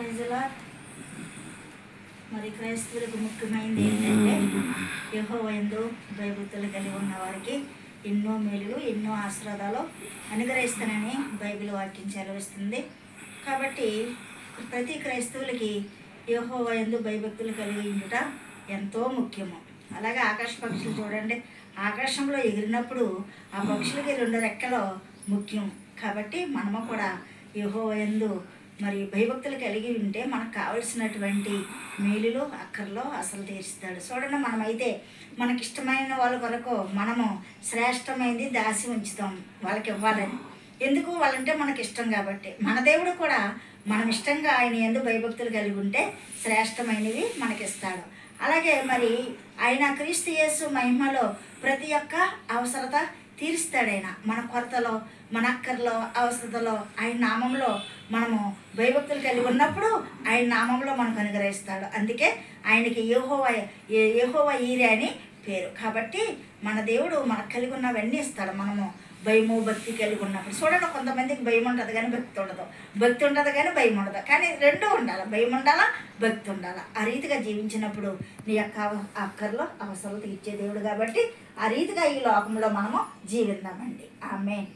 ప్రజల మరి క్రైస్తవులకు ముఖ్యమైనది ఏంటంటే యెహోవా యందు భయభక్తులు కలిగి ఉన్న వారికి ఎన్నో మేలులు ఎన్నో ఆశీర్వాదాలు అనుగ్రహిస్తానని బైబిల్ వాక్యం సెలవిస్తుంది. కాబట్టి ప్రతి క్రైస్తవులకి యెహోవా యందు భయభక్తులు కలిగి ఉండుట ఎంతో ముఖ్యము. అలాగే ఆకాశ పక్షులు చూడండి, ఆకాశంలో ఎగిరినప్పుడు ఆ పక్షులకి 2 రెక్కలు ముఖ్యం. కాబట్టి మనము కూడా యెహోవా యందు మరి భయభక్తులు కలిగి ఉంటే మనకు కావలసినటువంటి మేలులు అక్కర్లో అసలు తీరుస్తాడు. చూడండి, మనమైతే మనకి ఇష్టమైన వాళ్ళ కొరకు మనము శ్రేష్టమైనది దాసి ఉంచుతాం వాళ్ళకి ఇవ్వాలని. ఎందుకు? వాళ్ళంటే మనకి ఇష్టం కాబట్టి. మన దేవుడు కూడా మనం ఇష్టంగా ఆయన యందు భయభక్తులు కలిగి ఉంటే శ్రేష్టమైనవి మనకిస్తాడు. అలాగే మరి ఆయన క్రీస్తు యేసు మహిమలో ప్రతి ఒక్క అవసరత తీరుస్తాడు. ఆయన మన కొరతలో, మన అక్కర్లో, అవసరతలో ఆయన నామంలో మనము భయభక్తులు కలిగి ఉన్నప్పుడు ఆయన నామంలో మనకు అనుగ్రహిస్తాడు. అందుకే ఆయనకి యెహోవా ఈరే అని పేరు. కాబట్టి మన దేవుడు మనకు కలిగి ఉన్నవన్నీ ఇస్తాడు. మనము భయము భక్తి కలిగి ఉన్నప్పుడు. చూడండి, కొంతమందికి భయం ఉంటుంది కానీ భక్తి ఉండదు, భక్తి ఉంటుంది కానీ భయం ఉండదు. కానీ 2 ఉండాలి, భయం ఉండాలా, భక్తి ఉండాలా. ఆ రీతిగా జీవించినప్పుడు నీ యొక్క అక్కర్లో అవసరాలు తీర్చే దేవుడు కాబట్టి ఆ రీతిగా ఈ లోకంలో మనము జీవిద్దామండి. ఆమేన్.